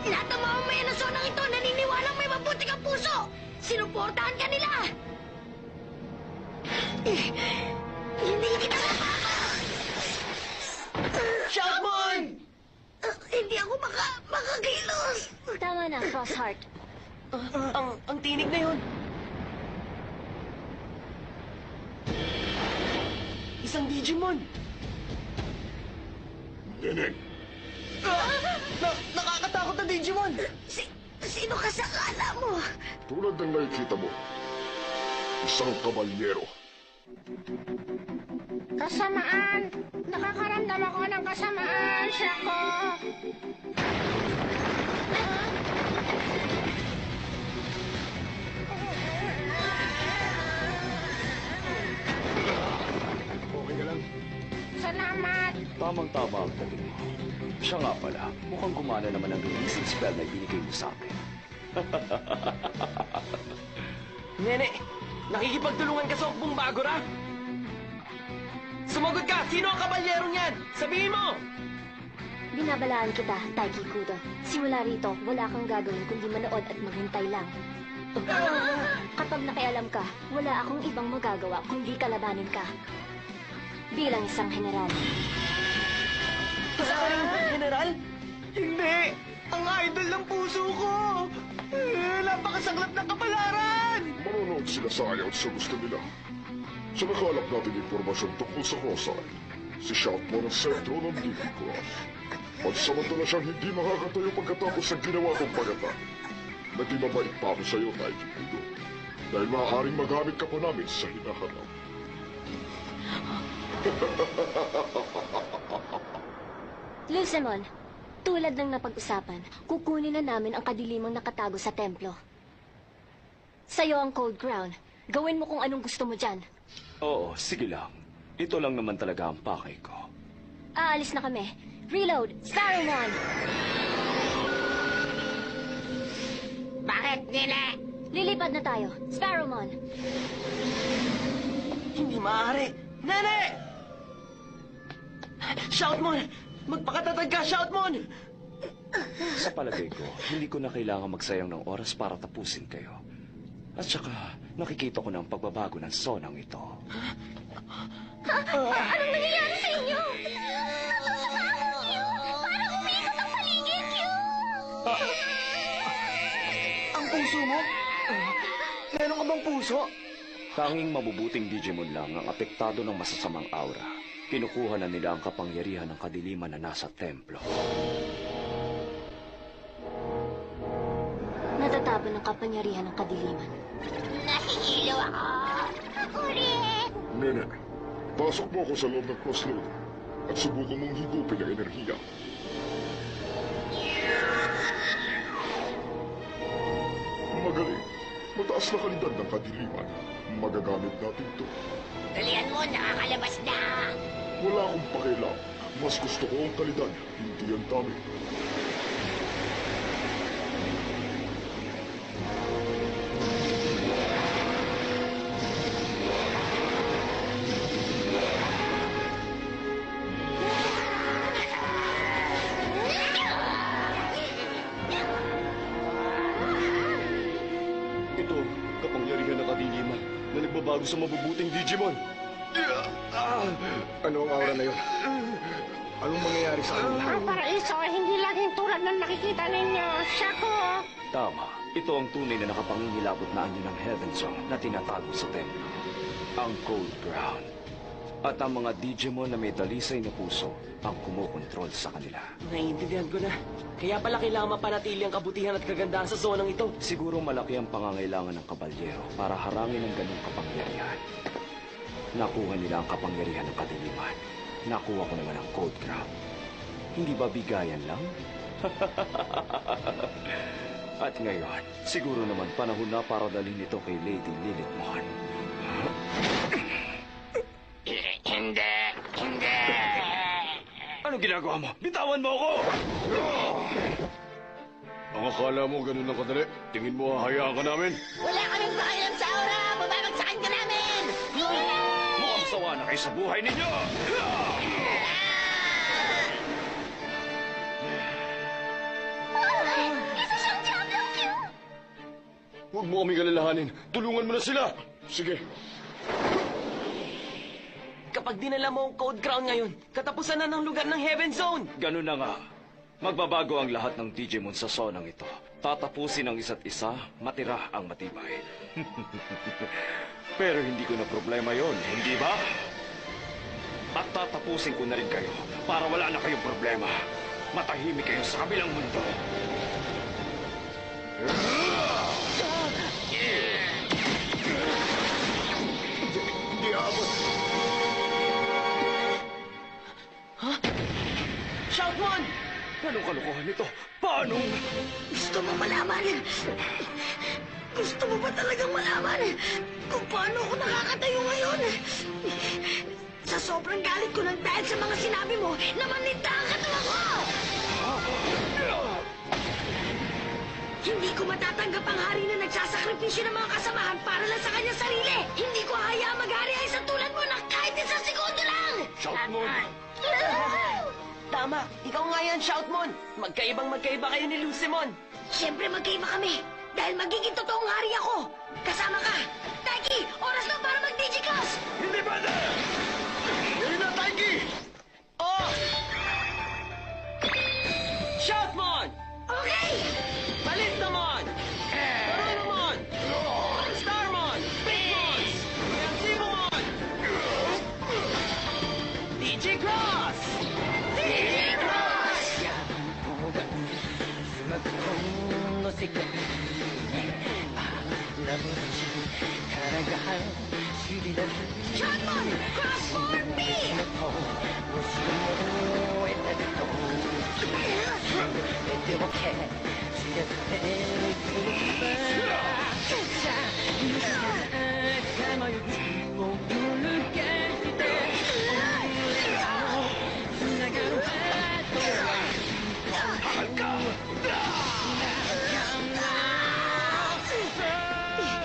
Lahat ng mamamayan ng zonang ito naniniwalang may mabuti kang puso! Sinuportahan ka nila! Hindi kita Shoutmon! Hindi ako makakilos! Tama na, Crossheart. Ang tinig na yun. Isang Digimon. Neneng, Nakakatakot na Digimon. Sino ka sa kala mo? tulad ng nakikita mo, isang kabalyero. Kasamaan! Nakakaramdam ako ng kasamaan, Shako! Okay ka lang? Salamat! Tamang-tama ang dating mo. Siya nga pala, mukhang gumana naman ang releasing spell na ibinigay mo sa akin. Nene, nakikipagtulungan ka sa Okbong Bagora? Sumagot ka! Sino ang kabalyerong yan? Sabihin mo! Binabalaan kita, Taiki Kudo. Simula rito, wala kang gagawin kundi manood at maghintay lang. Kapag nakialam ka, wala akong ibang magagawa kundi kalabanin ka. Bilang isang general. Isa ka rin, General? Hindi! Ang idol ng puso ko! Napakasaklap ng kapalaran! Manonood sila sa ayaw at sa gusto nila. Sa nakalap natin impormasyon tungkol sa Crosseye, si Shoutmon ang sentro ng DB Cross. Pansamantala siyang hindi makakatayo pagkatapos ng ginawa kong pagata. Naging mabait pa ako sa iyo, Taiki Kudo. Dahil maaaring magamit ka pa namin sa hinahanap. Lucemon, tulad ng napag-usapan, kukunin na namin ang kadilimang nakatago sa templo. Sa'yo ang Cold Crown. Gawin mo kung anong gusto mo dyan. Oo, sige lang. Ito lang naman talaga ang pakay ko. Aalis na kami. Reload! Sparrowmon! Bakit, Nene? Lilipad na tayo. Sparrowmon! Hindi maaari! Nene! Shoutmon! Magpakatatag ka, Shoutmon! Sa palagay ko, hindi ko na kailangan magsayang ng oras para tapusin kayo. At saka, nakikita ko na ang pagbabago ng sonang ito. Anong nangyayari sa inyo? Napasama Q! Parang umikot ang paligid, Q! Ang puso mo? Meron ka bang puso? Tanging mabubuting Digimon lang ang apektado ng masasamang aura. Kinukuha na nila ang kapangyarihan ng kadiliman na nasa templo. Natatapon ang kapangyarihan ng kadiliman. Nahihilo ako! Ako rin! Nene, pasok mo ako sa loob ng crossroad at subukan mong higupin ang enerhiya. Magaling. Mataas na kalidad ng kadiliman. Magagamit natin ito. Dalian mo, nakakalabas na! Wala akong pakialam. Mas gusto ko ang kalidad, hindi ang dami. Ito, kapangyarihan ng kadiliman na nagbabago sa mabubuting Digimon. Ano ang aura na yun? Anong mangyayari sa kanila? Ang paraiso ay hindi laging tulad ng nakikita ninyo, Shako! Tama, ito ang tunay na nakapangingilabot na anyo ng Heaven Song na tinatago sa templo. Ang Cold Ground. At ang mga Digimon na may dalisay na puso ang kumukontrol sa kanila. Naiintindihan ko na. Kaya pala kailangan mapanatili ang kabutihan at kagandahan sa zonang ito. Siguro malaki ang pangangailangan ng kabalyero para harangin ang ganung kapangyarihan. Nakuha nila ang kapangyarihan ng kadiliman. Nakuha ko naman ang Cold Ground. Hindi ba bigayan lang? At ngayon, siguro naman panahon na para dalhin ito kay Lady Lilithmon. Hindi! Hindi! Ano ginagawa mo? Bitawan mo ako! Ang akala mo ganun lang kadali? Tingin mo hahayaan ka namin? Wala kaming pakialam sa aura! Bababagsakan ka namin! Mukhang sawa na kayo sa buhay ninyo! Huwag mo kaming alalahanin. Tulungan mo na sila. Sige, Kapag dinala mo ang Code Crown ngayon, katapusan na ng lugar ng Heaven Zone! Ganun na nga. Magbabago ang lahat ng Digimon sa zonang ito. Tatapusin ang isa't isa, matira ang matibay. Pero hindi ko na problema yon, hindi ba? At tatapusin ko na rin kayo para wala na kayong problema. Matahimik kayo sa kabilang mundo. Shoutmon! Anong kalokohan ito? Paano? Gusto mo malaman? Gusto mo ba talagang malaman kung paano ako nakakatayo ngayon? Sa sobrang galit ko ng dahil sa mga sinabi mo na manita ang katawan ko! Hindi ko matatanggap ang hari na nagsasakripisyo ng mga kasamahan para lang sa kanyang sarili! Hindi ko hayaang maghari ay sa tulad mo na kahit isang segundo lang! Shoutmon! Tama, ikaw nga yan, Shoutmon! Magkaiba kayo ni Lucimon! Siyempre magkaiba kami dahil magiging totoong hari ako! Kasama ka! Taiki, oras na para mag-Digiclass! Hindi pwede! Hindi na, Taiki! Oh! Shoutmon! Okay! Balistamon! Marunamon! Starmon! Bigmons! Yansibomon! Digicross! Digicross! Shotgun! Cross 4B!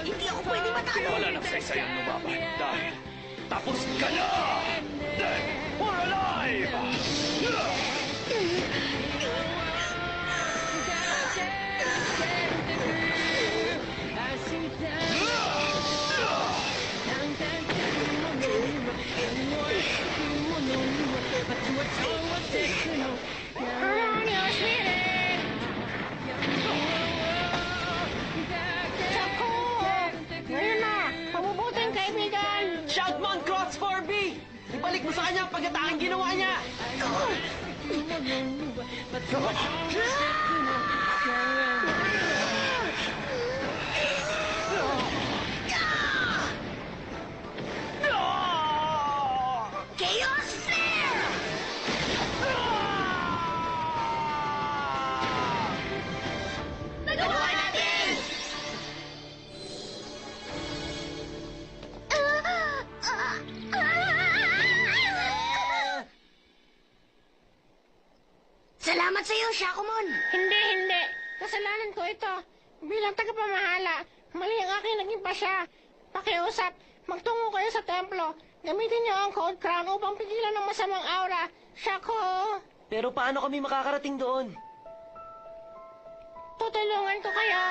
Hindi ako pwede matalo! Wala na sa isa yung lumaban dahil tapos ka na! Dead or alive! Harmonious Spirit! Chaco! Ngayon na! Mabubuting kaibigan! Shoutmon Cross 4B! Ibalik mo sa kanya ang pagkataking ginawa niya! Chaos Flare! Nagawa natin! Salamat sa iyo, Shakumon! Hindi. Kasalanan ko ito. Bilang tagapamahala, mali ang aking naging pasya. Pakiusap, magtungo kayo sa templo. Gamitin niyo ang Code Crown upang pigilan ng masamang aura. Shako! Pero paano kami makakarating doon? Tutulungan ko kayo!